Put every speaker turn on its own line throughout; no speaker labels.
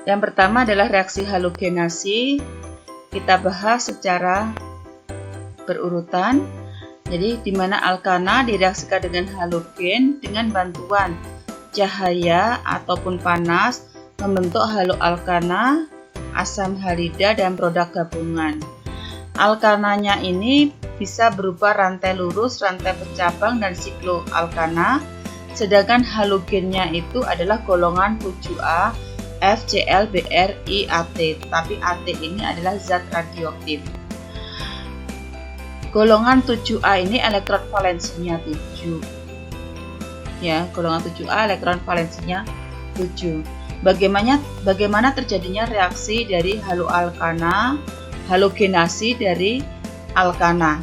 Yang pertama adalah reaksi halogenasi. Kita bahas secara berurutan. Jadi di mana alkana direaksikan dengan halogen dengan bantuan cahaya ataupun panas membentuk haloalkana, asam halida dan produk gabungan. Alkananya ini bisa berupa rantai lurus, rantai bercabang dan sikloalkana. Sedangkan halogennya itu adalah golongan 7A FClBrIAt, tapi At ini adalah zat radioaktif. Golongan 7A ini elektron valensinya 7. Ya, golongan 7A elektron valensinya 7. Bagaimana terjadinya reaksi dari haloalkana, halogenasi dari alkana.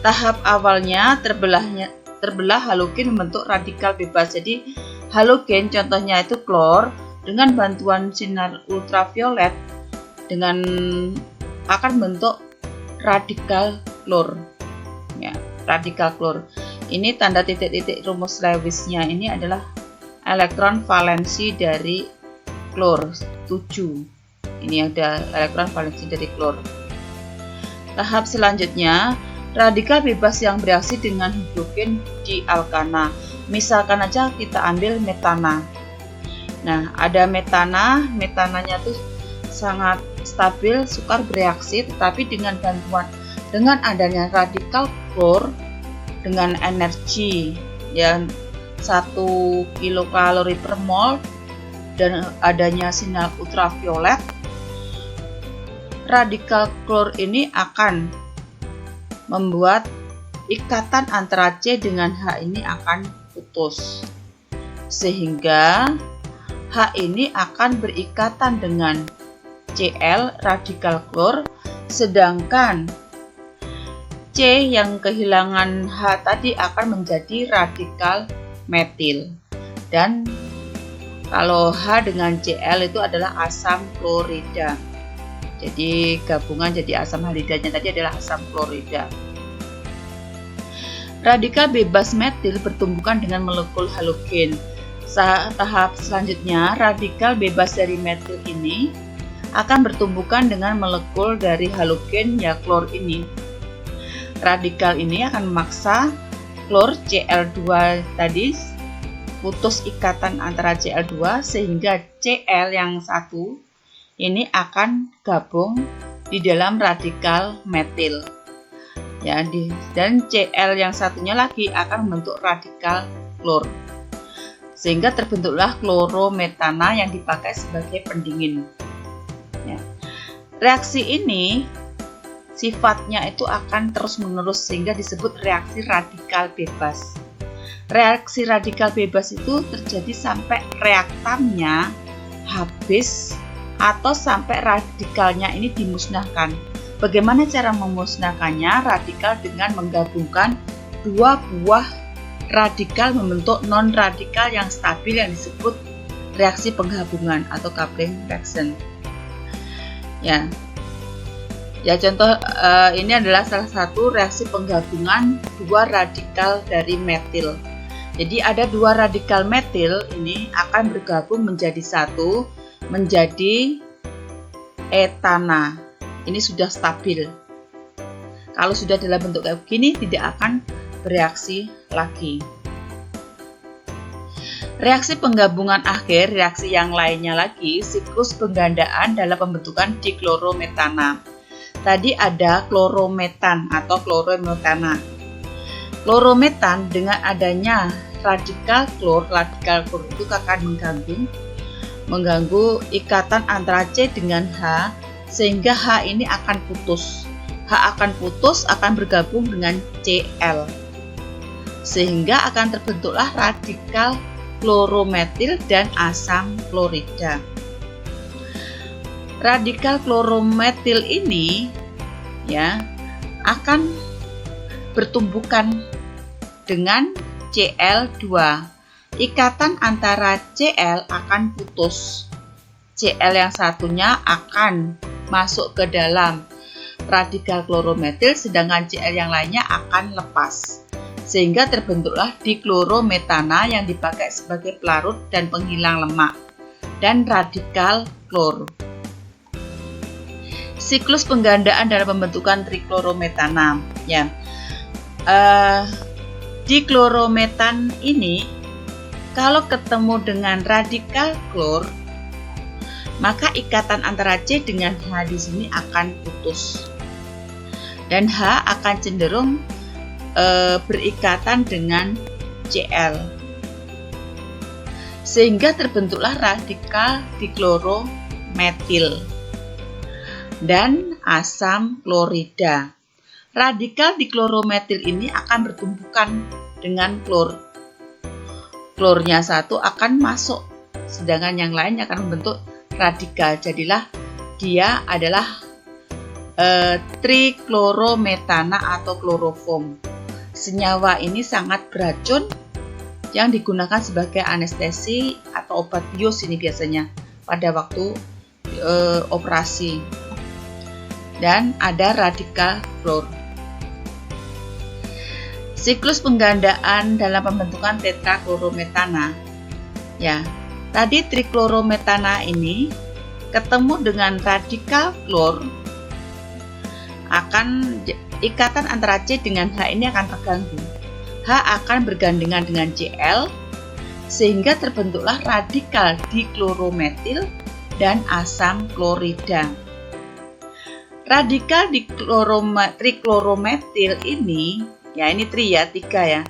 Tahap awalnya terbelah halogen membentuk radikal bebas. Jadi halogen contohnya itu klor dengan bantuan sinar ultraviolet dengan akan membentuk radikal klor. Ya, radikal klor. Ini tanda titik-titik rumus Lewisnya ini adalah elektron valensi dari klor 7. Ini ada elektron valensi dari klor. Tahap selanjutnya, radikal bebas yang bereaksi dengan hidrogen di alkana. Misalkan aja kita ambil metana. Nah, ada metananya itu sangat stabil, sukar bereaksi, tetapi dengan adanya radikal klor dengan energi yang 1 kilokalori per mol dan adanya sinar ultraviolet, radikal klor ini akan membuat ikatan antara C dengan H ini akan putus, sehingga H ini akan berikatan dengan Cl radikal klor, sedangkan C yang kehilangan H tadi akan menjadi radikal metil. Dan kalau H dengan Cl itu adalah asam klorida. Jadi gabungan jadi asam halidanya tadi adalah asam klorida. Radikal bebas metil bertumbukan dengan molekul halogen. Tahap selanjutnya, radikal bebas dari metil ini akan bertumbukan dengan molekul dari halogen ya klor ini. Radikal ini akan memaksa klor Cl2 tadi putus ikatan antara Cl2 sehingga Cl yang satu ini akan gabung di dalam radikal metil. Ya, dan Cl yang satunya lagi akan membentuk radikal klor. Sehingga terbentuklah klorometana yang dipakai sebagai pendingin. Ya. Reaksi ini sifatnya itu akan terus-menerus sehingga disebut reaksi radikal bebas. Reaksi radikal bebas itu terjadi sampai reaktannya habis atau sampai radikalnya ini dimusnahkan. Bagaimana cara memusnahkannya? Radikal dengan menggabungkan dua buah radikal membentuk non-radikal yang stabil yang disebut reaksi penggabungan atau coupling reaction. Ya, contoh ini adalah salah satu reaksi penggabungan dua radikal dari metil. Jadi ada dua radikal metil ini akan bergabung menjadi satu, menjadi etana. Ini sudah stabil. Kalau sudah dalam bentuk kayak begini tidak akan bereaksi lagi. Reaksi penggabungan akhir, reaksi yang lainnya lagi, siklus penggandaan dalam pembentukan diklorometana. Tadi ada klorometan atau klorometana. Klorometan dengan adanya radikal klor itu akan mengganggu ikatan antara C dengan H, sehingga H ini akan putus. H akan putus, akan bergabung dengan Cl, sehingga akan terbentuklah radikal klorometil dan asam klorida. Radikal klorometil ini ya akan bertumbukan dengan Cl2. Ikatan antara Cl akan putus. Cl yang satunya akan masuk ke dalam radikal klorometil, sedangkan Cl yang lainnya akan lepas. sehingga terbentuklah diklorometana yang dipakai sebagai pelarut dan penghilang lemak, dan radikal klor. Siklus penggandaan dalam pembentukan triklorometana, ya. Diklorometan ini kalau ketemu dengan radikal klor, maka ikatan antara C dengan H di sini akan putus, dan H akan cenderung berikatan dengan Cl, sehingga terbentuklah radikal diklorometil dan asam klorida. Radikal diklorometil ini akan bertumbukan dengan klor. Klornya satu akan masuk, sedangkan yang lain akan membentuk radikal. Jadilah dia adalah triklorometana atau kloroform. Senyawa ini sangat beracun yang digunakan sebagai anestesi atau obat bius ini biasanya pada waktu operasi. Dan ada radikal klor. Siklus penggandaan dalam pembentukan tetraklorometana. Ya, tadi triklorometana ini ketemu dengan radikal klor, akan ikatan antara C dengan H ini akan terganggu. H akan bergandengan dengan Cl, sehingga terbentuklah radikal diklorometil dan asam klorida. Radikal triklorometil ini, ya ini tri ya, 3 ya.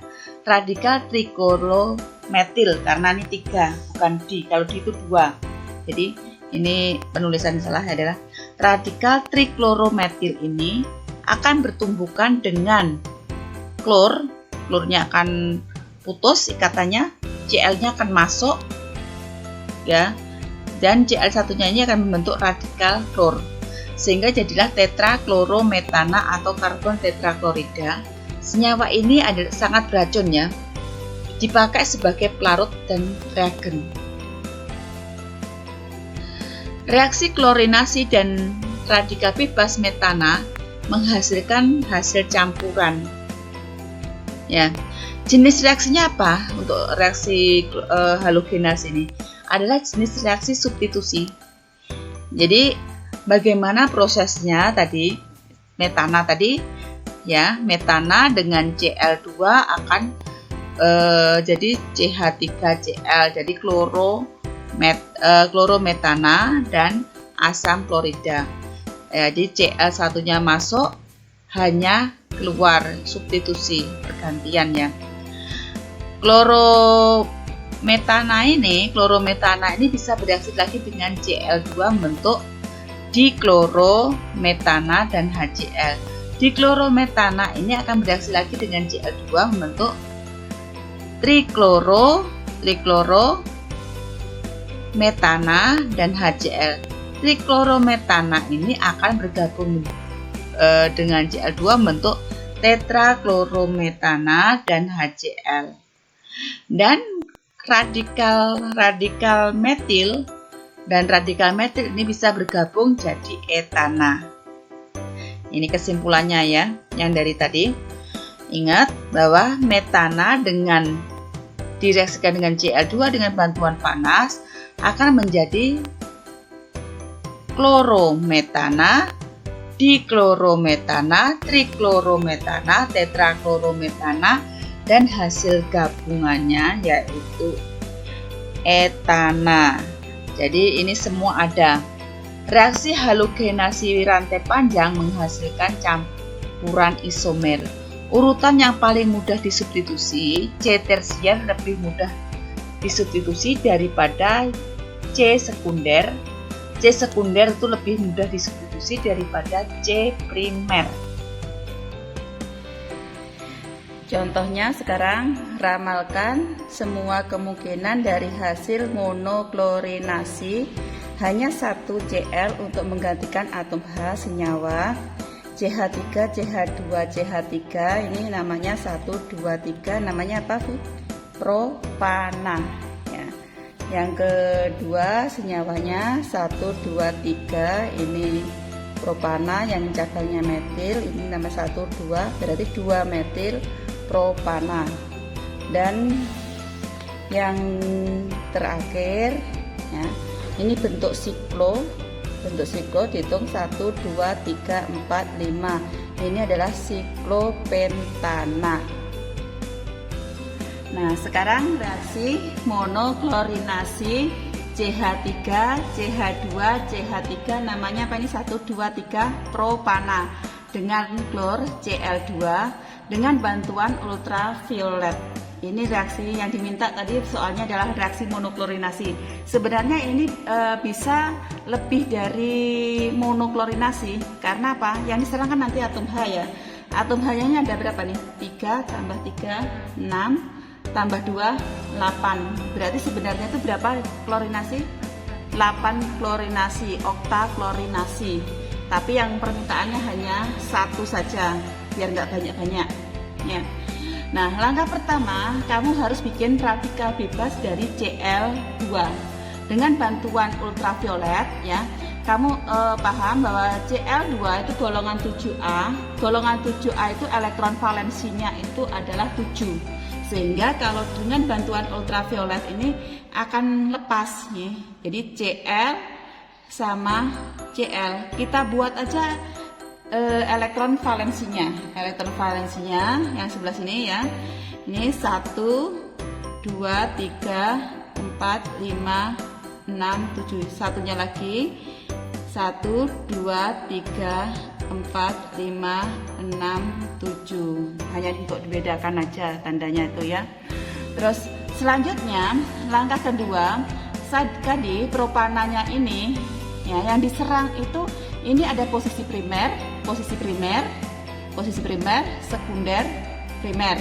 Radikal triklorometil karena ini 3, bukan di. Kalau di itu 2. Jadi ini penulisan salah adalah radikal triklorometil ini akan bertumbukan dengan klor. Klornya akan putus ikatannya, Cl-nya akan masuk, ya, dan Cl satunya ini akan membentuk radikal klor, sehingga jadilah tetraklorometana atau karbon tetraklorida. Senyawa ini adalah sangat beracun ya, dipakai sebagai pelarut dan reagen. Reaksi klorinasi dan radikal bebas metana menghasilkan hasil campuran. Ya, jenis reaksinya apa untuk reaksi halogenase ini? Adalah jenis reaksi substitusi. Jadi bagaimana prosesnya tadi? Metana tadi, ya, metana dengan Cl2 akan jadi CH3Cl, jadi klorometana dan asam klorida. Jadi Cl satunya masuk, hanya keluar, substitusi pergantian ya. Klorometana ini bisa bereaksi lagi dengan Cl2 membentuk diklorometana dan HCl. Diklorometana ini akan bereaksi lagi dengan Cl2 membentuk triklorometana dan HCl. Triklorometana ini akan bergabung dengan Cl2 membentuk tetraklorometana dan HCl. Dan radikal metil dan radikal metil ini bisa bergabung jadi etana. Ini kesimpulannya ya, yang dari tadi. Ingat bahwa metana dengan direaksikan dengan Cl2 dengan bantuan panas akan menjadi klorometana, diklorometana, triklorometana, tetraklorometana, dan hasil gabungannya yaitu etana. Jadi ini semua ada. Reaksi halogenasi rantai panjang menghasilkan campuran isomer. Urutan yang paling mudah disubstitusi, C tersier lebih mudah disubstitusi daripada C sekunder. C sekunder itu lebih mudah disubstitusi daripada C primer. Contohnya sekarang, ramalkan semua kemungkinan dari hasil monoklorinasi hanya 1 Cl untuk menggantikan atom H senyawa CH3, CH2, CH3. Ini namanya 1, 2, 3, namanya apa, Bu? Propana. Ya. Yang kedua senyawanya 1, 2, 3, ini propana, yang cabangnya metil, ini nama 1, 2, berarti 2 metil propana. Dan yang terakhir ya, ini bentuk siklo dihitung 1 2 3 4 5. Ini adalah siklopentana. Nah, sekarang reaksi monoklorinasi CH3, CH2, CH3 namanya apa ini? 1 2 3 propana dengan klor Cl2 dengan bantuan ultraviolet. Ini reaksi yang diminta tadi soalnya adalah reaksi monoklorinasi. Sebenarnya ini bisa lebih dari monoklorinasi karena apa? Yang diserang kan nanti atom H ya. Atom H-nya ada berapa nih? 3 tambah 3 6 tambah 2 8. Berarti sebenarnya itu berapa klorinasi? 8 klorinasi, oktaklorinasi. Tapi yang permintaannya hanya 1 saja biar nggak banyak-banyak ya. Nah, langkah pertama kamu harus bikin radikal bebas dari Cl2 dengan bantuan ultraviolet ya. Kamu paham bahwa Cl2 itu golongan 7A. Golongan 7A itu elektron valensinya itu adalah 7. Sehingga kalau dengan bantuan ultraviolet ini akan lepas ya. Jadi Cl sama Cl. Kita buat aja elektron valensinya yang sebelah sini ya. Ini 1 2 3 4 5 6 7. Satunya lagi 1 2 3 4 5 6 7. Hanya untuk dibedakan aja tandanya itu ya. Terus selanjutnya langkah kedua, tadi propananya ini ya, yang diserang itu ini ada posisi primer, sekunder, primer.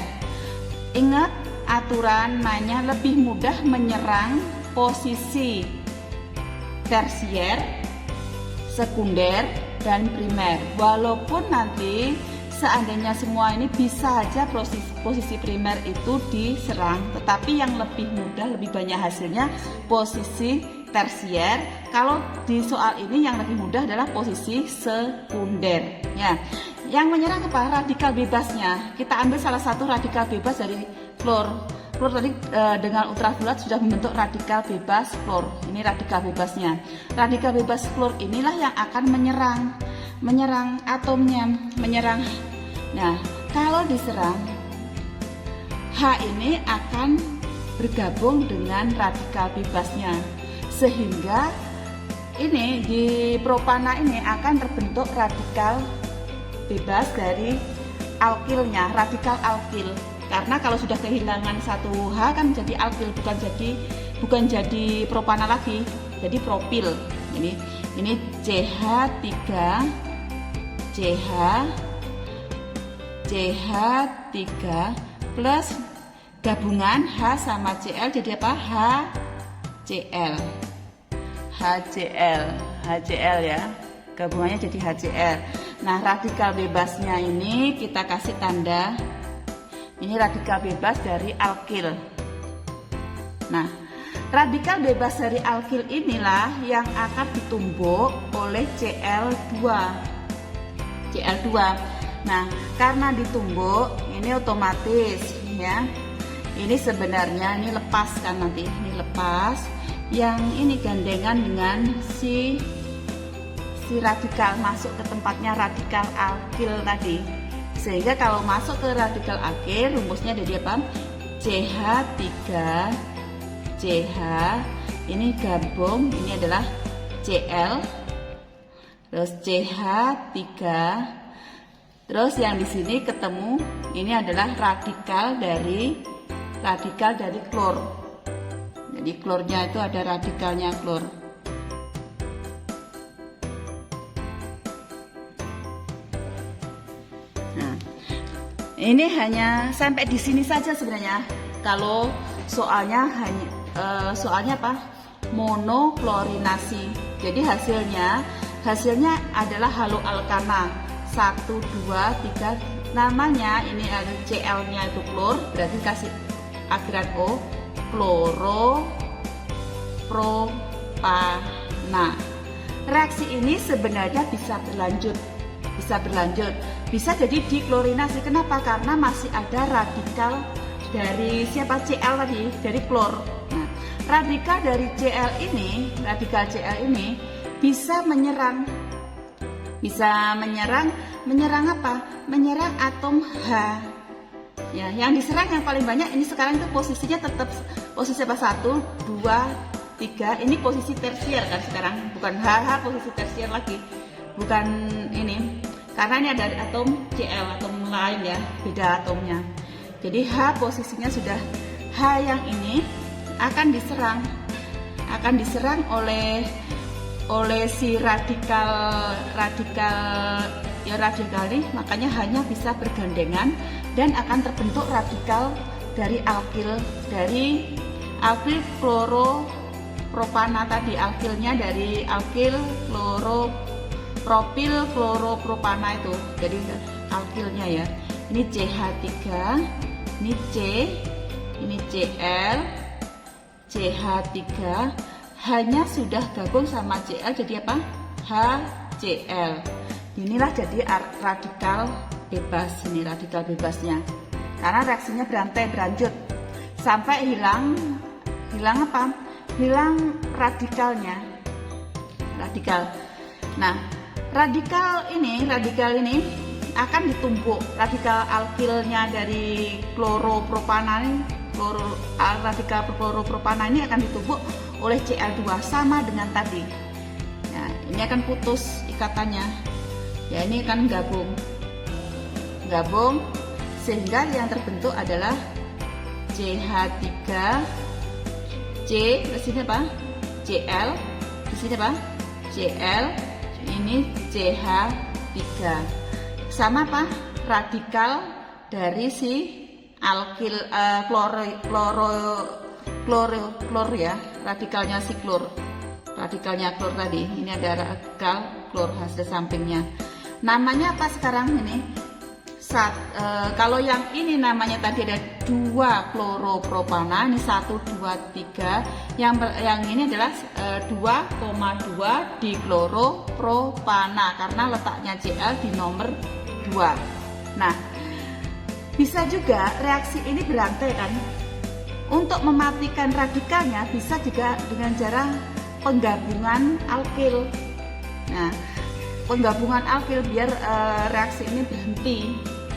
Ingat aturan mainnya lebih mudah menyerang posisi tersier, sekunder, dan primer. Walaupun nanti seandainya semua ini bisa aja posisi primer itu diserang, tetapi yang lebih mudah, lebih banyak hasilnya posisi tersier. Kalau di soal ini yang lebih mudah adalah posisi sekunder ya. Yang menyerang apa? Radikal bebasnya. Kita ambil salah satu radikal bebas dari klor. Klor tadi dengan ultraviolet sudah membentuk radikal bebas klor. Ini radikal bebasnya. Radikal bebas klor inilah yang akan menyerang atomnya, menyerang. Nah, kalau diserang H ini akan bergabung dengan radikal bebasnya. Sehingga ini di propana ini akan terbentuk radikal bebas dari alkilnya, radikal alkil. Karena kalau sudah kehilangan satu H kan jadi alkil, bukan jadi propana lagi, jadi propil. Ini CH3 plus gabungan H sama Cl jadi apa? HCl ya, gabungannya jadi HCl. Nah, radikal bebasnya ini kita kasih tanda, ini radikal bebas dari alkil. Nah, radikal bebas dari alkil inilah yang akan ditumbuk oleh Cl2. Nah, karena ditumbuk ini otomatis ya, ini sebenarnya ini lepas kan, nanti ini lepas, yang ini gandengan dengan si radikal masuk ke tempatnya radikal alkil tadi. Sehingga kalau masuk ke radikal alkil rumusnya jadi apa? CH3 CH ini gabung, ini adalah Cl, terus CH3, terus yang di sini ketemu ini adalah radikal dari klor. Jadi klornya itu ada radikalnya klor. Nah, ini hanya sampai di sini saja sebenarnya. Kalau soalnya apa? Monoklorinasi. Jadi hasilnya adalah haloalkana 1 2 3. Namanya ini ada Cl-nya itu klor, berarti kasih akhiran O, kloropropana. Reaksi ini sebenarnya bisa berlanjut.
bisa jadi diklorinasi. Kenapa? Karena masih ada radikal dari siapa, Cl tadi, dari klor. Nah, radikal dari Cl ini, radikal Cl ini bisa menyerang apa? Menyerang atom H. Ya, yang diserang yang paling banyak ini sekarang itu posisinya tetap posisi apa? 1, 2, 3. Ini posisi tersier kan sekarang, bukan H posisi tersier lagi. Bukan ini. Karena ini ada atom Cl, atom lain ya, beda atomnya. Jadi H posisinya sudah, H yang ini akan diserang oleh si radikal ini, makanya hanya bisa bergandengan dan akan terbentuk radikal dari alkil kloropropana tadi, alkilnya dari alkil propil kloropropana itu, jadi alkilnya ya. Ini CH3, ini C, ini Cl, CH3 hanya sudah gabung sama Cl jadi apa? HCl. Inilah jadi radikal bebas, ini radikal bebasnya. Karena reaksinya berantai berlanjut sampai hilang apa? Hilang radikalnya. Radikal. Nah, radikal ini akan ditumpuk, radikal alkilnya dari kloropropana ini, radikal kloropropana ini akan ditumpuk oleh Cl2 sama dengan tadi. Nah, ini akan putus ikatannya. Ya, ini akan gabung sehingga yang terbentuk adalah CH3 C, di sini apa? Cl, di sini apa? Cl, ini CH3. Sama apa? Radikal dari si alkil klor ya, radikalnya si klor. Radikalnya klor tadi. Ini ada radikal klor hasil sampingnya. Namanya apa sekarang ini? Kalau yang ini namanya tadi ada 2 kloropropana, ini 1, 2, 3. Yang ini adalah 2,2 dikloropropana karena letaknya Cl di nomor 2. Nah, bisa juga reaksi ini berantai kan. Untuk mematikan radikalnya bisa juga dengan cara penggabungan alkil. Nah, penggabungan alkil biar reaksi ini berhenti.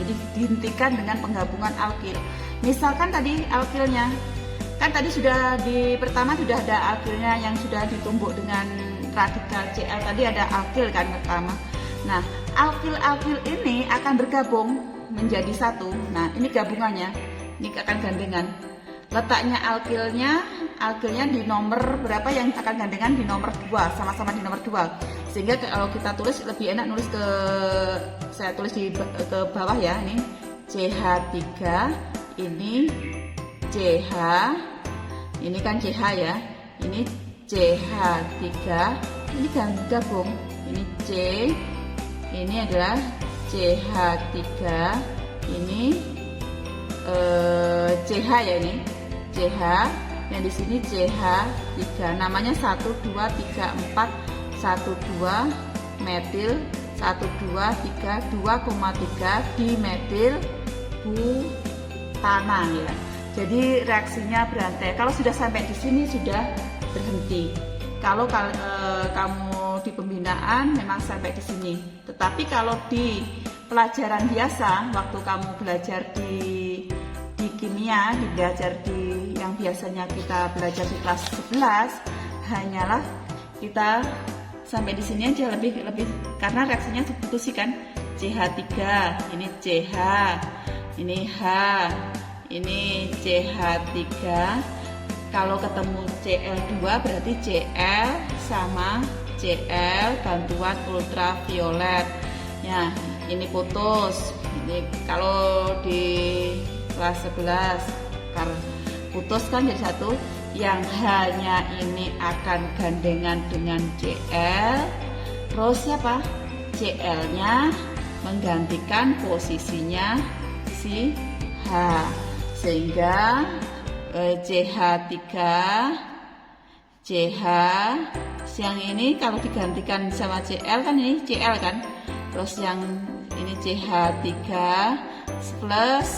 Jadi dihentikan dengan penggabungan alkil. Misalkan tadi alkilnya, kan tadi sudah di pertama sudah ada alkilnya yang sudah ditumbuk dengan radikal Cl. Tadi ada alkil kan pertama. Nah, alkil ini akan bergabung menjadi satu. Nah, ini gabungannya. Ini akan gandengan. Letaknya alkilnya di nomor berapa, yang akan gandengan di nomor 2, sama-sama di nomor 2. Sehingga kalau kita tulis lebih enak nulis saya tulis ke bawah ya, ini CH3, ini CH, ini kan CH ya, ini CH3, ini kan gabung, ini C, ini adalah CH3, ini CH ya, ini CH, yang di sini CH3, namanya 1, 2, 3, 4, 1, 2 metil, 1, 2, 3, 2,3 dimetil butana ya. Jadi reaksinya berantai. Kalau sudah sampai di sini sudah berhenti. Kalau kamu di pembinaan memang sampai di sini. Tetapi kalau di pelajaran biasa, waktu kamu belajar di kimia, belajar di yang biasanya kita belajar di kelas 11, hanyalah kita sampai di sini aja, lebih karena reaksinya diputusi kan. CH3, ini CH, ini H, ini CH3. Kalau ketemu Cl2 berarti Cl sama Cl bantuan ultraviolet. Ya, ini putus. Ini kalau di kelas 11 karena putus kan jadi satu. Yang hanya ini akan gandengan dengan Cl, terus siapa? Cl-nya menggantikan posisinya si H, sehingga CH3, CH yang ini kalau digantikan sama Cl kan ini Cl kan, terus yang ini CH3 plus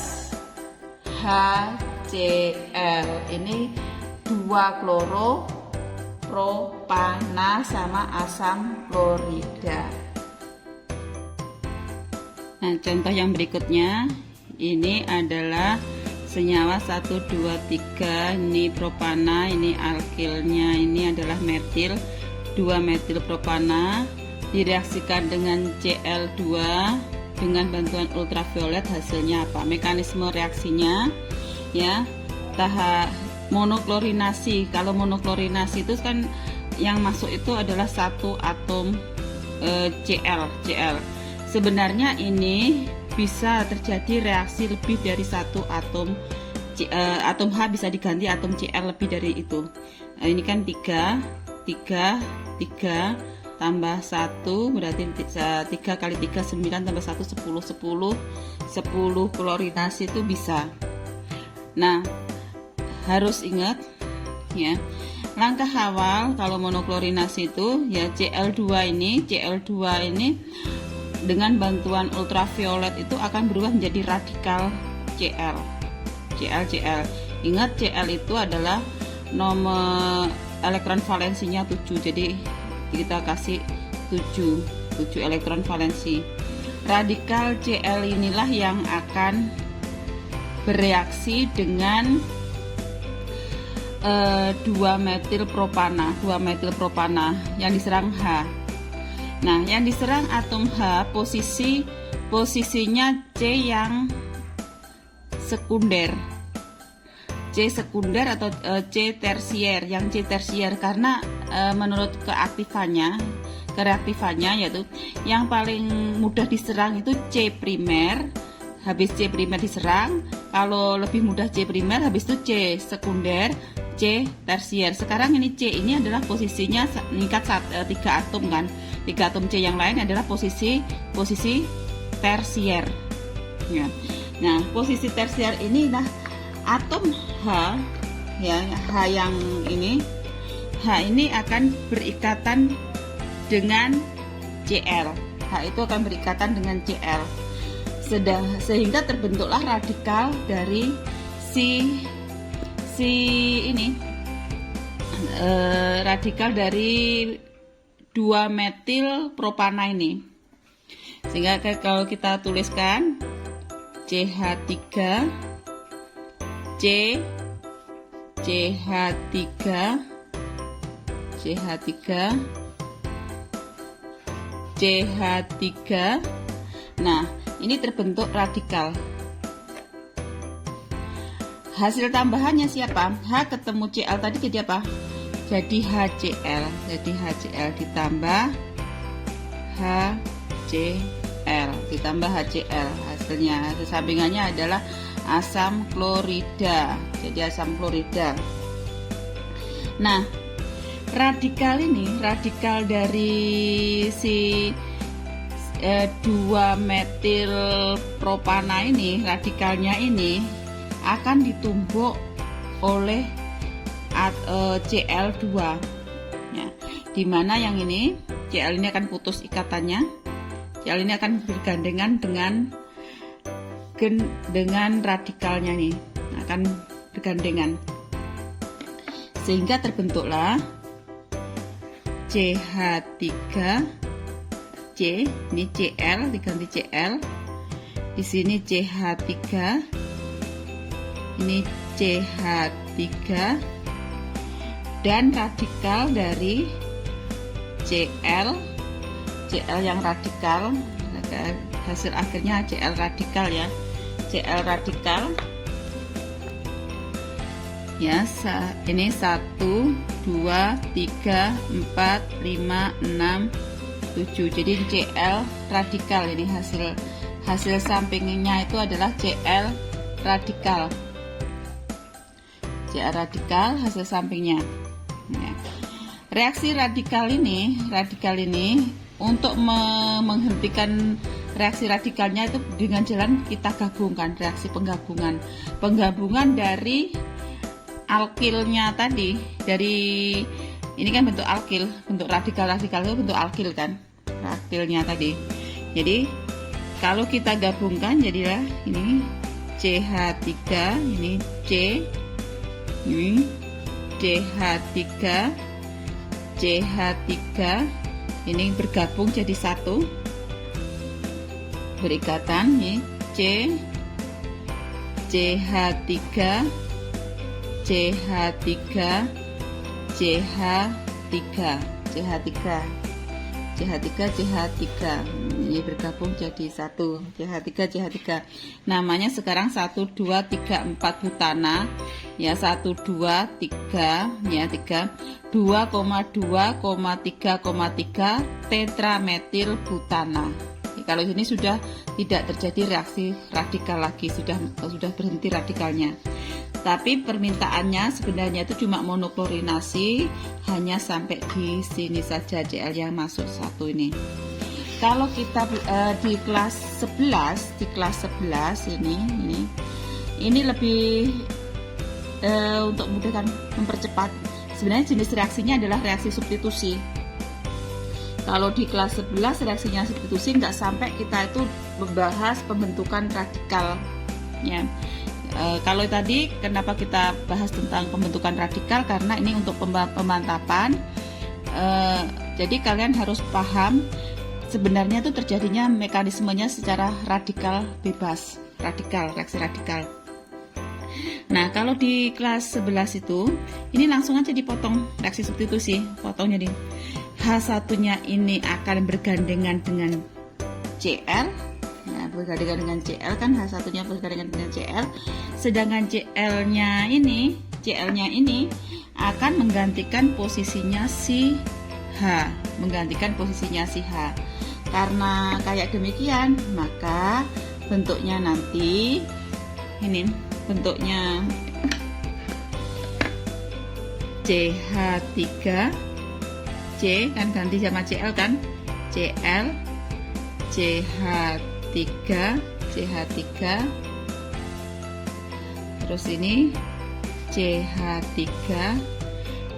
HCl. Ini 2 kloropropana sama asam klorida. Nah, contoh yang berikutnya ini adalah senyawa 1, 2, 3. Ini propana, ini alkilnya, ini adalah metil, 2 metil propana direaksikan dengan Cl2 dengan bantuan ultraviolet. Hasilnya apa? Mekanisme reaksinya ya, tahap monoklorinasi. Kalau monoklorinasi itu kan yang masuk itu adalah 1 atom Cl. Sebenarnya ini bisa terjadi reaksi lebih dari 1 atom atom H bisa diganti atom Cl lebih dari itu. Ini kan 3 tambah 1 berarti 3 kali 3 9 tambah 1 10 klorinasi itu bisa. Nah, harus ingat ya, langkah awal kalau monoklorinasi itu ya Cl2 ini dengan bantuan ultraviolet itu akan berubah menjadi radikal Cl. Ingat Cl itu adalah nomor elektron valensinya 7, jadi kita kasih 7 elektron valensi. Radikal Cl inilah yang akan bereaksi dengan 2 metil propana yang diserang H. Nah, yang diserang atom H posisinya C yang sekunder. C sekunder atau C tersier, yang C tersier karena menurut reaktifannya yaitu yang paling mudah diserang itu C primer. Habis C primer diserang, kalau lebih mudah C primer, habis itu C sekunder, C tersier. Sekarang ini C ini adalah posisinya meningkat 3 atom kan. 3 atom C yang lain adalah posisi tersier ya. Nah, posisi tersier ini nah atom H ya, H ini akan berikatan dengan Cl. H itu akan berikatan dengan Cl. Sehingga terbentuklah radikal dari radikal dari 2 metil propana ini. Sehingga kalau kita tuliskan CH3 CH3. Nah, ini terbentuk radikal. Hasil tambahannya siapa? H ketemu Cl tadi jadi apa? Jadi HCl. Jadi HCl ditambah HCl. Hasil sampingannya adalah asam klorida. Jadi asam klorida. Nah, radikal dari si 2 metil propana ini, radikalnya ini akan ditumbuk oleh Cl2 ya, dimana yang ini Cl ini akan putus ikatannya. Cl ini akan bergandengan dengan radikalnya nih, akan bergandengan sehingga terbentuklah CH3 C, ini Cl diganti Cl, di sini CH3, ini CH3, dan radikal dari Cl yang radikal, hasil akhirnya Cl radikal ya, Cl radikal ya, ini 1, 2, 3, 4, 5, 6, 7. Jadi Cl radikal ini hasil sampingnya itu adalah Cl radikal. Cl radikal hasil sampingnya. Ya. Reaksi radikal ini untuk menghentikan reaksi radikalnya itu dengan jalan kita gabungkan, reaksi penggabungan dari alkilnya tadi, dari ini kan bentuk alkil, bentuk radikal itu bentuk alkil kan, alkilnya tadi. Jadi
Kalau kita gabungkan jadilah ini CH3, ini C, ini CH3, CH3, ini bergabung jadi satu, berikatan, ini C, CH3, CH3, CH3, CH3, CH3, CH3, ini bergabung jadi satu, CH3, CH3. Namanya sekarang 1, 2, 3, 4 butana, ya 1, 2, 3, ya 3, 2,2,3,3 tetrametil butana. Kalau ini sudah tidak terjadi reaksi radikal lagi, sudah berhenti radikalnya. Tapi permintaannya sebenarnya itu cuma monoklorinasi, hanya sampai di sini saja Cl yang masuk satu ini. Kalau kita di kelas 11, ini lebih untuk memudahkan mempercepat. Sebenarnya jenis reaksinya adalah reaksi substitusi. Kalau di kelas 11 reaksinya substitusi nggak sampai kita itu membahas pembentukan radikal. Ya. Kalau tadi kenapa kita bahas tentang pembentukan radikal, karena ini untuk pemantapan. Jadi kalian harus paham sebenarnya itu terjadinya mekanismenya secara radikal bebas, reaksi radikal. Nah, kalau di kelas 11 itu ini langsung aja dipotong reaksi substitusi, potong jadi H1-nya ini akan bergandengan dengan Cl. Nah, bergandengan dengan Cl kan, H1-nya bergandengan dengan Cl. Sedangkan Cl-nya ini akan menggantikan posisinya si H, Karena kayak demikian, maka bentuknya nanti ini bentuknya CH3, C kan ganti sama Cl kan, Cl, CH3, terus ini CH3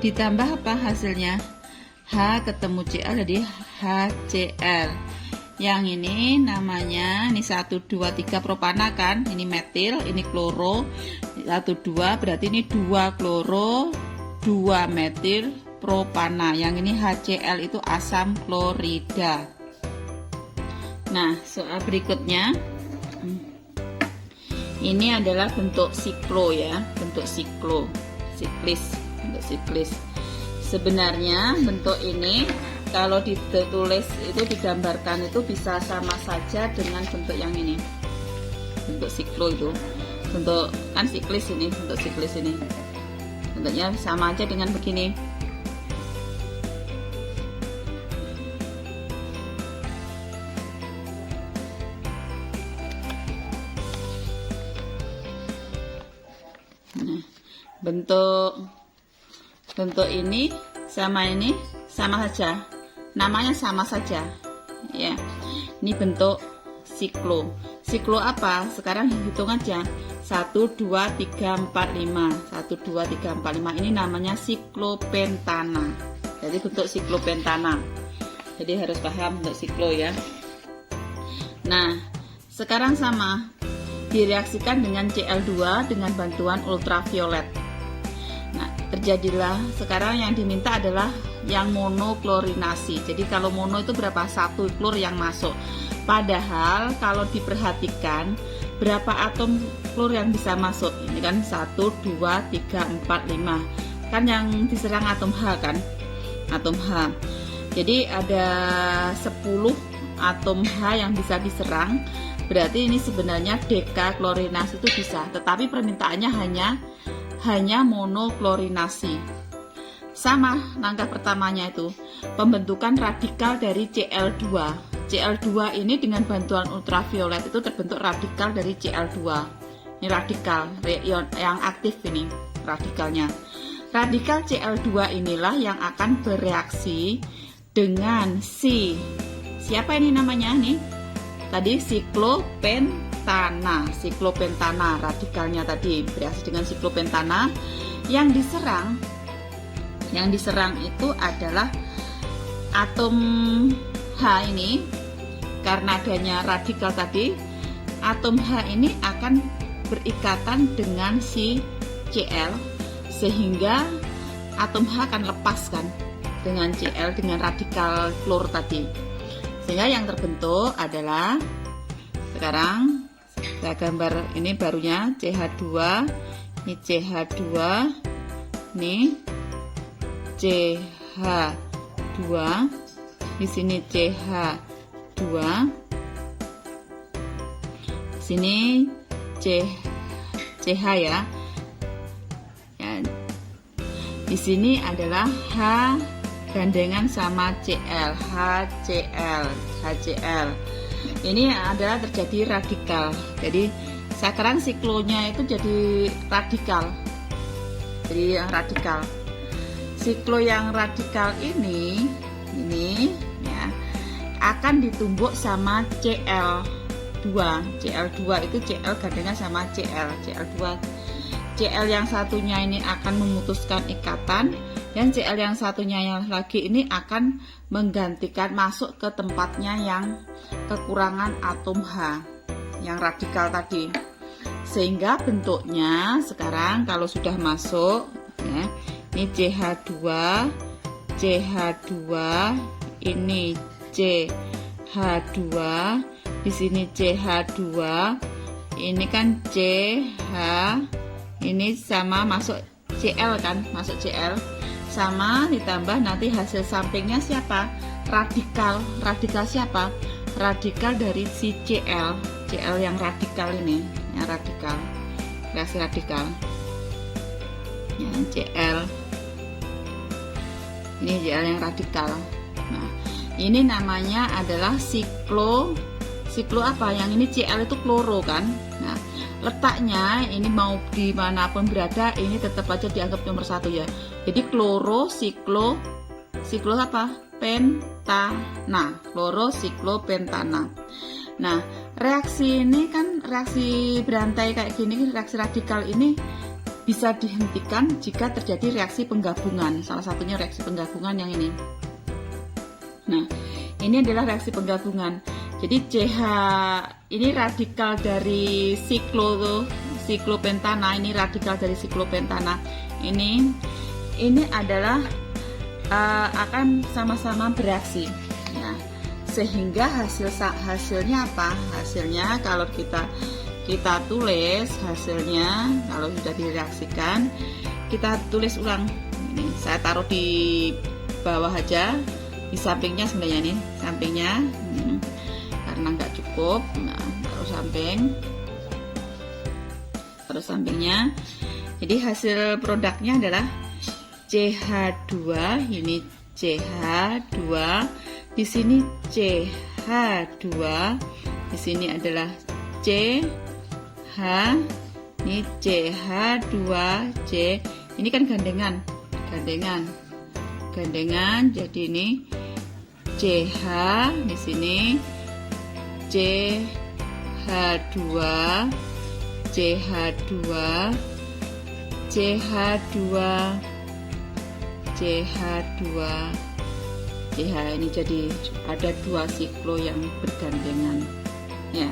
ditambah apa hasilnya? H ketemu Cl jadi HCl. Yang ini namanya ini 1, 2, 3 propana kan, ini metil, ini kloro, 1, 2 berarti ini 2 kloro, 2 metil propana. Yang ini HCl itu asam klorida. Nah, soal berikutnya ini adalah bentuk siklo ya, bentuk siklis. Sebenarnya bentuk ini kalau ditulis itu digambarkan itu bisa sama saja dengan bentuk yang ini. Bentuk siklo itu, bentuk kan siklis ini, bentuk siklis ini. Bentuknya sama aja dengan begini. Nah, bentuk ini sama saja, namanya sama saja ya. Ini bentuk siklo apa? Sekarang hitung aja, 1, 2, 3, 4, 5, 1, 2, 3, 4, 5, ini namanya siklopentana. Jadi bentuk siklopentana, jadi harus paham bentuk siklo ya. Nah, sekarang sama, direaksikan dengan Cl2 dengan bantuan ultraviolet. Nah, terjadilah sekarang yang diminta adalah yang monoklorinasi. Jadi kalau mono itu berapa? 1 klor yang masuk. Padahal kalau diperhatikan berapa atom klor yang bisa masuk? Ini kan 1, 2, 3, 4, 5. Kan yang diserang atom H kan? Atom H. Jadi ada 10 atom H yang bisa diserang. Berarti ini sebenarnya dekaklorinasi itu bisa, tetapi permintaannya hanya monoklorinasi. Sama langkah pertamanya itu pembentukan radikal dari Cl2. Cl2 ini dengan bantuan ultraviolet itu terbentuk radikal dari Cl2. Ini radikal yang aktif, ini radikalnya. Radikal Cl2 inilah yang akan bereaksi dengan siapa ini namanya nih? Tadi siklopentana, radikalnya tadi bereaksi dengan siklopentana. Yang diserang itu adalah atom H ini
karena adanya radikal tadi, atom H ini akan berikatan dengan si Cl, sehingga atom H akan lepaskan dengan Cl dengan radikal klor tadi, sehingga yang terbentuk adalah, sekarang saya gambar ini barunya CH2, ini CH2, ini CH2, di sini CH2, di sini CH ya. Di sini adalah H gandengan sama Cl, HCl. Ini adalah terjadi radikal. Jadi sekarang siklonya itu jadi radikal. Jadi yang radikal. Siklo yang radikal ini ya, akan ditumbuk sama Cl2. Cl2 itu Cl gandengan sama Cl2. Cl yang satunya ini akan memutuskan ikatan, dan Cl yang satunya yang lagi ini akan menggantikan, masuk ke tempatnya yang kekurangan atom H yang radikal tadi, sehingga bentuknya sekarang kalau sudah masuk ya, ini CH2, ini CH2, di sini CH2, ini kan CH, ini sama masuk Cl kan, masuk Cl, sama ditambah nanti hasil sampingnya siapa? Radikal. Radikal siapa? Radikal dari si Cl yang radikal ini, yang radikal, reaksi radikal ya, Cl ini Cl yang radikal. Nah, ini namanya adalah siklo apa? Yang ini Cl itu kloro kan. Nah, letaknya ini mau dimanapun berada, ini tetap aja dianggap nomor 1 ya. Jadi kloro siklo apa? Pentana. Kloro siklo pentana. Nah, reaksi ini kan reaksi berantai kayak gini, reaksi radikal ini bisa dihentikan jika terjadi reaksi penggabungan. Salah satunya reaksi penggabungan yang ini. Nah, ini adalah reaksi penggabungan. Jadi CH ini radikal dari siklopentana, ini radikal dari siklopentana. Ini adalah akan sama-sama bereaksi ya. Sehingga hasilnya apa? Hasilnya kalau kita tulis hasilnya, kalau sudah direaksikan, kita tulis ulang. Ini saya taruh di bawah aja, di sampingnya sebenarnya nih, sampingnya. Karena nggak cukup, nah taruh sampingnya. Jadi hasil produknya adalah CH2, ini CH2, di sini CH2, di sini adalah CH, ini CH2C, ini kan gandengan, jadi ini CH, di sini CH2, CH2, CH2, CH2, CH, ini jadi ada 2 siklo yang bergandengan ya.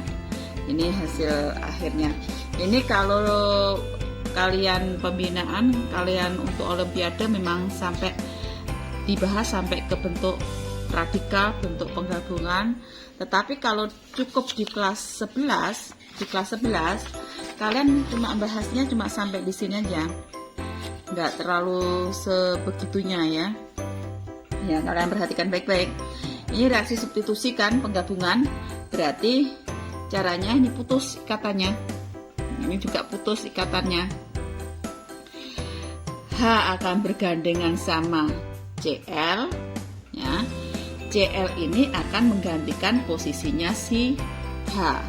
Ini hasil akhirnya. Ini kalau kalian pembinaan kalian untuk olimpiade memang sampai dibahas sampai ke bentuk radikal, bentuk penggabungan. Tetapi kalau cukup di kelas 11, kalian cuma bahasnya cuma sampai di sini aja, nggak terlalu sebegitunya ya. Ya, kalian perhatikan baik-baik. Ini reaksi substitusi kan, penggabungan, berarti caranya ini putus ikatannya. Ini juga putus ikatannya. H akan bergandengan sama Cl ya. Cl ini akan menggantikan posisinya si H. Nah,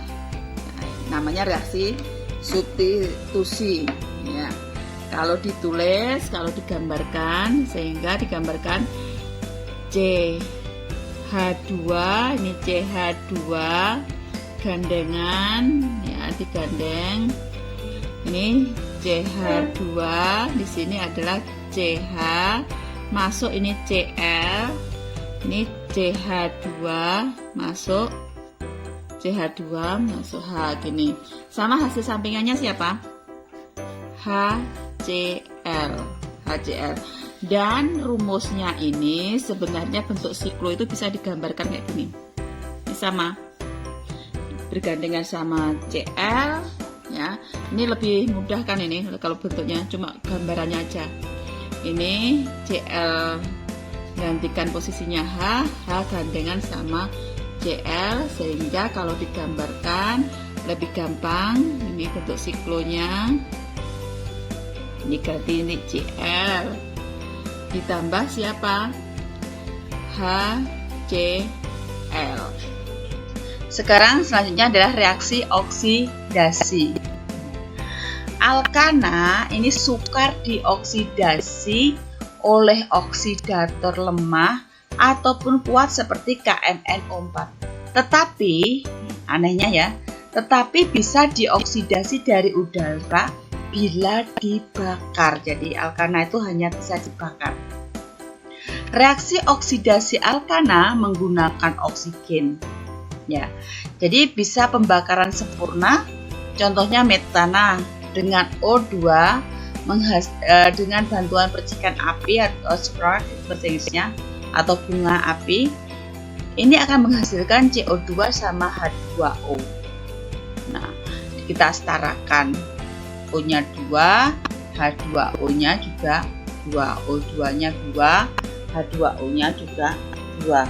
namanya reaksi substitusi ya. Kalau ditulis, kalau digambarkan, sehingga digambarkan CH2, ini CH2 gandengan ya, digandeng. Ini CH2, di sini adalah CH, masuk ini Cl, ini CH2 masuk CH2 masuk H gini. Sama hasil sampingannya siapa? HCl. Dan rumusnya ini sebenarnya bentuk siklo itu bisa digambarkan kayak gini. Ini sama, bergandengan sama Cl ya. Ini lebih mudah kan ini kalau bentuknya, cuma gambarannya aja. Ini Cl gantikan posisinya H gandengan sama Cl, sehingga kalau digambarkan lebih gampang. Ini bentuk siklonya. Ini ganti ini Cl ditambah siapa? HCl.
Sekarang selanjutnya adalah reaksi oksidasi. Alkana ini sukar dioksidasi oleh oksidator lemah ataupun kuat seperti KMnO4. Tetapi, anehnya ya, bisa dioksidasi dari udara bila dibakar. Jadi alkana itu hanya bisa dibakar. Reaksi oksidasi alkana menggunakan oksigen. Ya, jadi bisa pembakaran sempurna. Contohnya metana dengan O2 dengan bantuan percikan api atau spark bahasa Inggrisnya, atau bunga api. Ini akan menghasilkan CO2 sama H2O. Nah, kita setarakan. O-nya 2, H2O-nya juga 2, O2-nya 2, H2O-nya juga 2.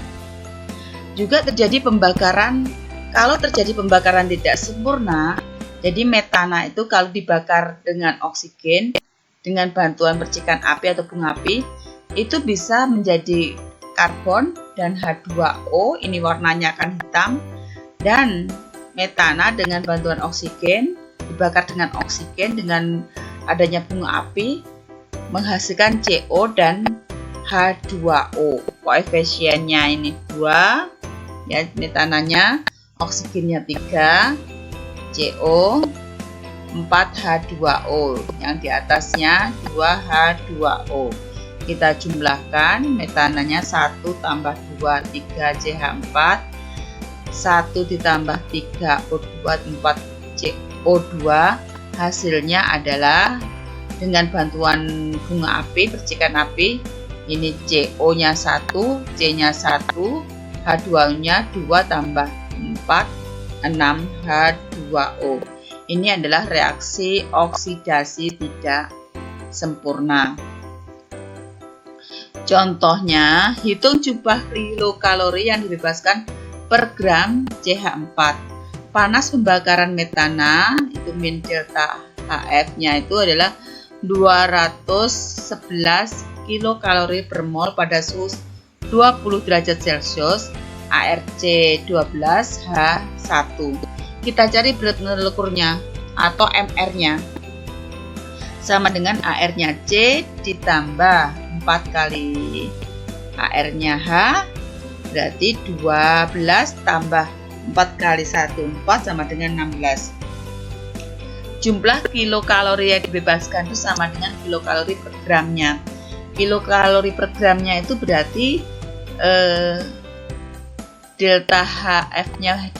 Juga terjadi pembakaran. Kalau terjadi pembakaran tidak sempurna, jadi metana itu kalau dibakar dengan oksigen dengan bantuan percikan api atau bunga api, itu bisa menjadi karbon dan H2O, ini warnanya akan hitam. Dan metana dengan bantuan oksigen, dibakar dengan oksigen dengan adanya bunga api, menghasilkan CO dan H2O. Koefisiennya ini 2 ya, metananya, oksigennya 3, CO 4, H2O, yang di atasnya 2 H2O. Kita jumlahkan, metananya 1 tambah 2 3 CH4, 1 ditambah 3 O2 4 CO2, hasilnya adalah dengan bantuan bunga api, percikan api, ini CO-nya 1, C-nya 1, H2O-nya 2 tambah 4, 6 H2O. Ini adalah reaksi oksidasi tidak sempurna. Contohnya, hitung jumlah kilokalori yang dibebaskan per gram CH4. Panas pembakaran metana, itu min delta HF-nya itu adalah 211 kilokalori per mol pada suhu 20 derajat Celcius, ARC 12H1. Kita cari berat molekulnya atau MR-nya. Sama dengan AR-nya C ditambah 4 kali AR-nya H, berarti 12 tambah 4 kali 1, 4 sama dengan 16. Jumlah kilokalori yang dibebaskan itu sama dengan kilokalori per gramnya. Kilokalori per gramnya itu berarti delta HF-nya,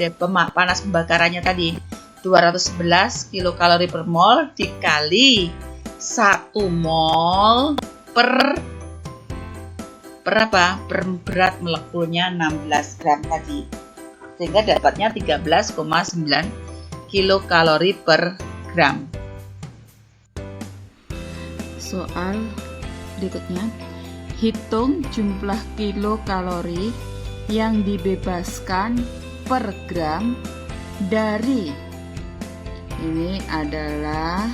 panas pembakarannya tadi 211 kilokalori per mol dikali 1 mol per berat molekulnya 16 gram tadi, sehingga dapatnya 13,9 kilokalori per gram.
Soal berikutnya, hitung jumlah kilokalori yang dibebaskan per gram dari, ini adalah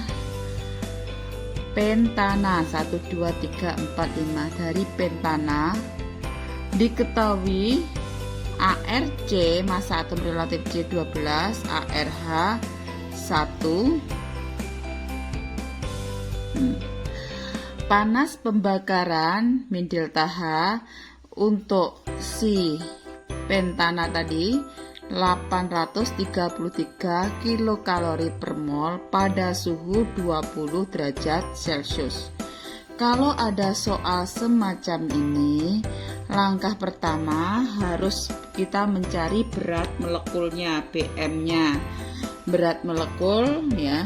pentana 1, 2, 3, 4, 5, dari pentana. Diketahui ARC massa atom relatif C12, ARH 1. Panas pembakaran min delta H untuk si pentana tadi 833 kilokalori per mol pada suhu 20 derajat Celcius. Kalau ada soal semacam ini, langkah pertama harus kita mencari berat molekulnya, BM-nya. Berat molekul ya,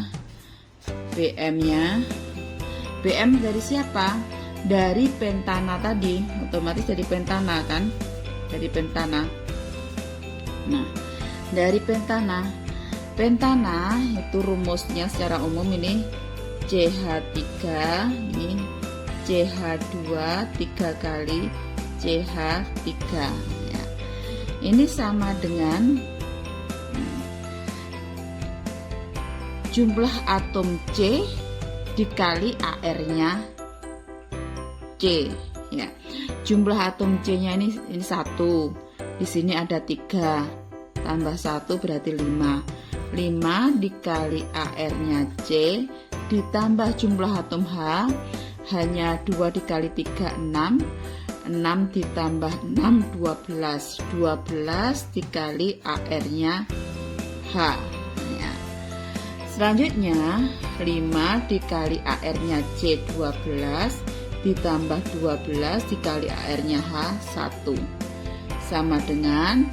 BM-nya. BM dari siapa? Dari pentana tadi, otomatis dari pentana kan? Dari pentana. Nah, dari pentana. Pentana itu rumusnya secara umum ini CH3, ini CH2 3 kali CH3 ya. Ini sama dengan jumlah atom C dikali AR-nya C ya. Jumlah atom C-nya ini 1. Di sini ada 3 tambah 1 berarti 5. 5 dikali AR-nya C ditambah jumlah atom H hanya 2 dikali 3 6. 6 ditambah 6 12. 12 dikali AR-nya H ya. Selanjutnya 5 dikali AR-nya C 12 ditambah 12 dikali AR-nya H 1 sama dengan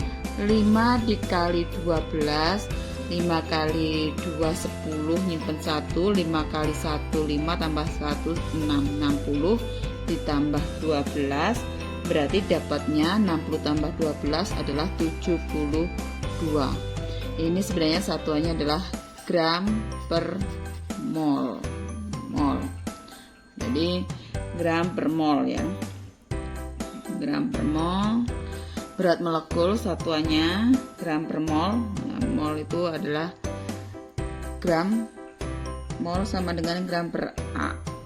5 dikali 12. 5 kali 2 10, nyimpen 1, 5 kali 1 5 tambah 1 6, 60 ditambah 12 berarti dapatnya 60 tambah 12 adalah 72. Ini sebenarnya satuannya adalah gram per mol. Jadi gram per mol ya. Gram per mol. Berat molekul satuannya gram per mol. Nah, mol itu adalah gram. Mol sama dengan gram per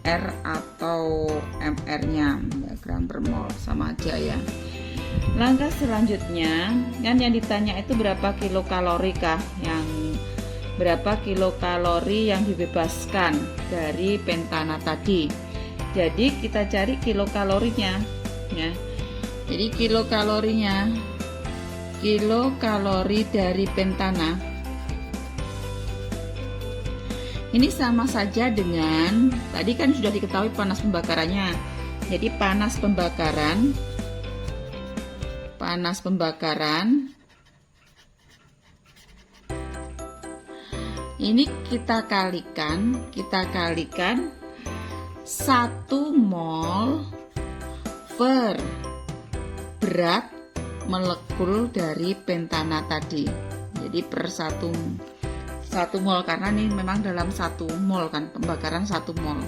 R atau MR-nya. Gram per mol sama aja ya. Langkah selanjutnya kan yang ditanya itu berapa kilokalori kah, yang berapa kilokalori yang dibebaskan dari pentana tadi. Jadi kita cari kilokalorinya ya. Jadi kilokalorinya, kilokalori dari pentana ini sama saja dengan tadi kan sudah diketahui panas pembakarannya. Jadi panas pembakaran ini kita kalikan 1 mol per berat molekul dari pentana tadi. Jadi per 1 mol karena ini memang dalam 1 mol kan, pembakaran 1 mol.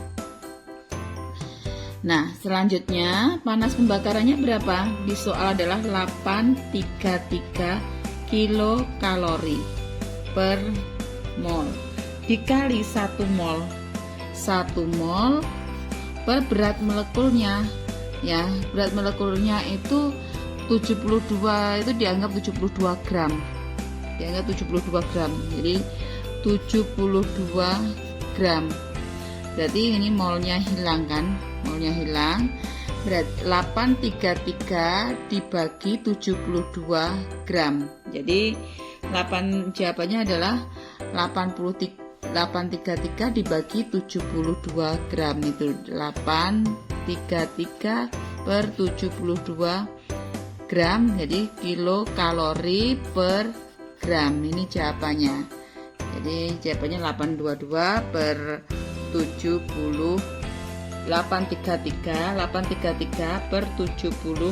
Nah, selanjutnya panas pembakarannya berapa? Di soal adalah 833 kilokalori per mol dikali 1 mol. 1 mol per berat molekulnya ya. Berat molekulnya itu 72, itu dianggap 72 gram. Dianggap 72 gram. Jadi 72 gram. Berarti ini molnya hilang kan? Molnya hilang. Berarti 833 dibagi 72 gram. Jadi jawabannya adalah 833 dibagi 72 gram itu 833 per 72 gram, jadi kilokalori per gram. Ini jawabannya. Jadi jawabannya 822 per 70 833 per 72.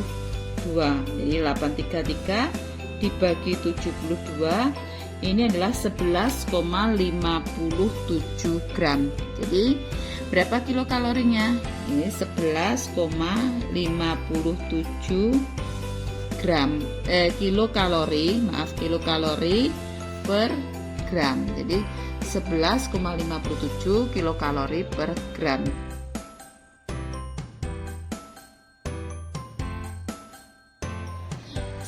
Jadi 833 dibagi 72 ini adalah 11,57 gram. Jadi berapa kilokalorinya? Ini 11,57 gram kilokalori per gram. Jadi 11,57 kilokalori per gram.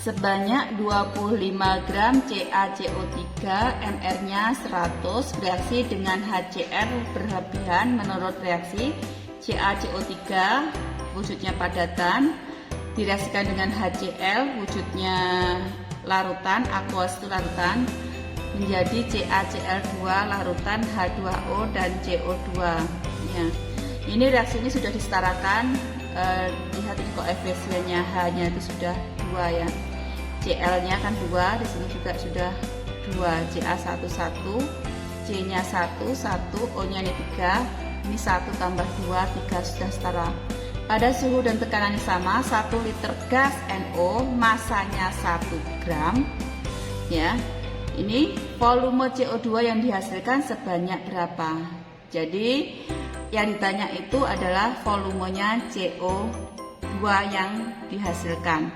Sebanyak 25 gram CaCO3, MR-nya 100, bereaksi dengan HCl berlebihan menurut reaksi. CaCO3 wujudnya padatan, direaksikan dengan HCl wujudnya larutan, aqueous itu larutan, menjadi CaCl2 larutan H2O dan CO2 ya.
Ini reaksi ini sudah disetarakan. Lihat ini koefisiennya H-nya itu sudah 2 ya. Cl-nya kan 2, di sini juga sudah 2. Ca 1 1, C-nya 1 1, O-nya ini 3. Ini 1 tambah 2, 3 sudah setara. Pada suhu dan tekanan yang sama, 1 liter gas NO masanya 1 gram. Ya, ini volume CO2 yang dihasilkan sebanyak berapa? Jadi yang ditanya itu adalah volumenya CO2 yang dihasilkan.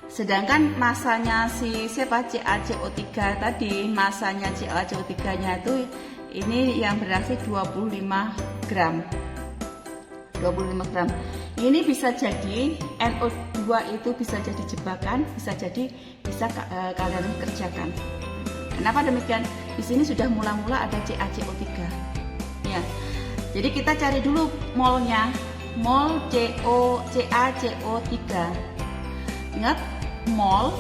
Sedangkan masanya si CaCO3 tadi, masanya CaCO3-nya itu ini yang bereaksi 25 gram. 25 gram. Ini bisa jadi NO2 itu bisa jadi jebakan, bisa kalian kerjakan. Kenapa demikian? Di sini sudah mula-mula ada CaCO3. Ya. Jadi kita cari dulu molnya. Mol CaCO3. Ingat, mol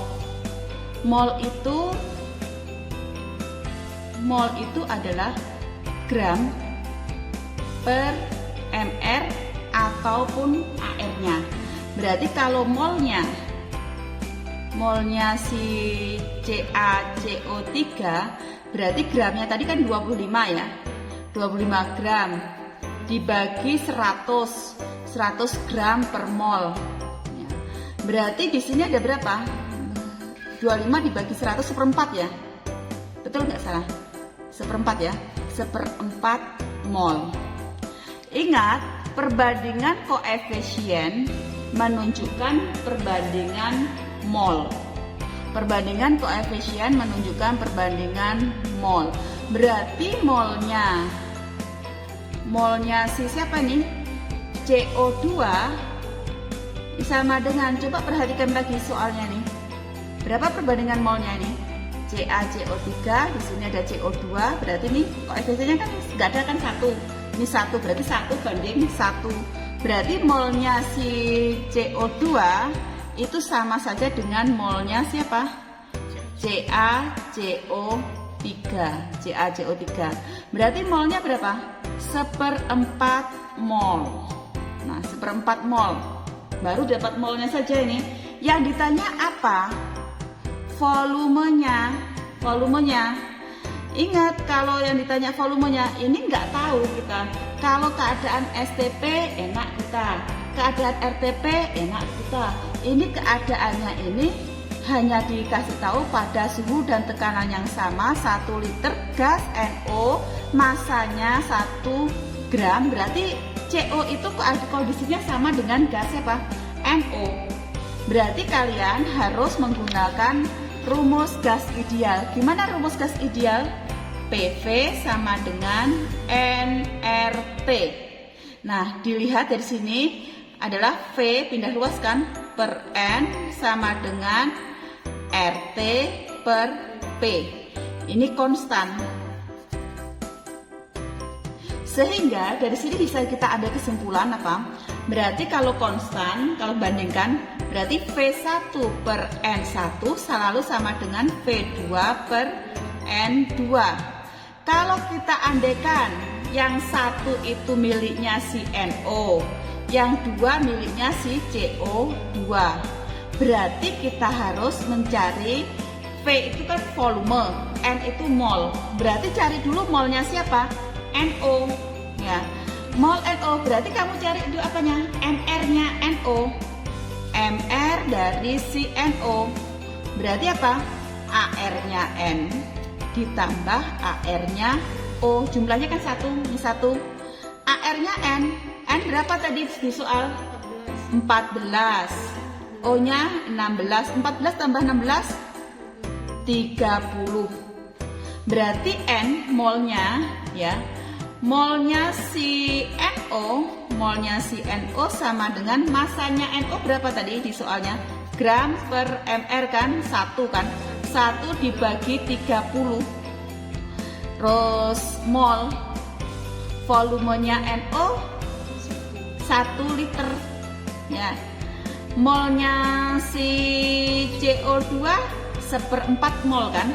itu adalah gram per mr ataupun AR-nya. Berarti kalau molnya si CaCO3 berarti gramnya tadi kan 25 ya. 25 gram dibagi 100 gram per mol. Ya. Berarti di sini ada berapa? 25 dibagi 100 seperempat ya. Betul nggak salah? Seperempat ya. Seperempat mol. Ingat, perbandingan koefisien menunjukkan perbandingan mol. Perbandingan koefisien menunjukkan perbandingan mol. Berarti molnya si siapa nih? CO2 sama dengan, coba perhatikan lagi soalnya nih. Berapa perbandingan molnya nih? CaCO3, di sini ada CO2, berarti nih koefisiennya kan nggak ada kan 1. Ini 1, berarti 1 banding 1. Berarti molnya si CO2 itu sama saja dengan molnya siapa? CaCO3. Berarti molnya berapa? 1/4 mol. Nah, 1/4 mol. Baru dapat molnya saja ini. Yang ditanya apa? Volumenya. Ingat, kalau yang ditanya volumenya ini nggak tahu kita. Kalau keadaan STP enak kita, keadaan RTP enak kita. Ini keadaannya ini hanya dikasih tahu pada suhu dan tekanan yang sama, 1 liter gas NO masanya 1 gram. Berarti CO itu kondisinya sama dengan gas apa? NO. Berarti kalian harus menggunakan rumus gas ideal. Gimana rumus gas ideal? PV sama dengan nRT. Nah, dilihat dari sini adalah V pindah luas kan, per N sama dengan RT per P. Ini konstan. Sehingga dari sini bisa kita ambil kesimpulan apa? Berarti kalau konstan, kalau bandingkan, berarti V1 per N1 selalu sama dengan V2 per N2. Kalau kita andaikan yang 1 itu miliknya si NO, yang 2 miliknya si CO2, berarti kita harus mencari V itu kan volume, N itu mol. Berarti cari dulu molnya siapa? NO ya. Mol NO berarti kamu cari dulu apanya? MR-nya NO. MR dari si NO. Berarti apa? AR-nya N ditambah AR-nya O. Jumlahnya kan 1, ini 1. AR-nya N. N berapa tadi di soal? 14. O-nya 16. 14 tambah 16 30. Berarti N molnya ya. Molnya si NO sama dengan masanya NO berapa tadi di soalnya? Gram per mr kan? 1 kan? 1 dibagi 30. Terus mol volumenya NO 1 liter ya. Molnya si CO2 1/4 mol kan?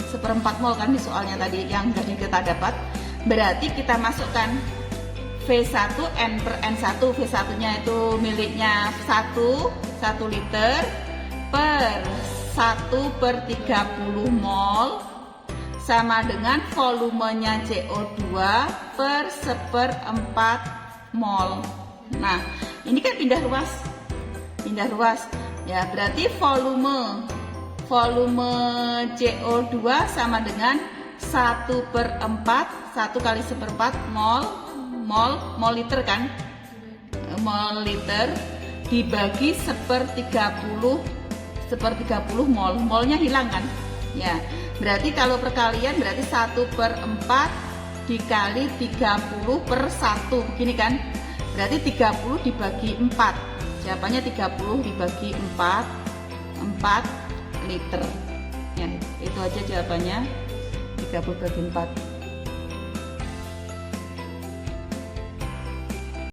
1/4 mol kan di soalnya tadi yang tadi kita dapat. Berarti kita masukkan V V1 N per N1. V1 nya itu miliknya 1 liter per 1/30 mol sama dengan volumenya CO2 per 1/4 mol. Nah, ini kan pindah ruas ya, berarti volume CO2 sama dengan 1/4, 1 kali 1/4 mol liter kan, mol liter dibagi 1/30 mol, molnya hilang kan ya, berarti kalau perkalian berarti 1/4 dikali 30/1 begini kan, berarti 30 dibagi 4, jawabannya 30 dibagi 4 liter ya, itu aja jawabannya, 30 bagi 4.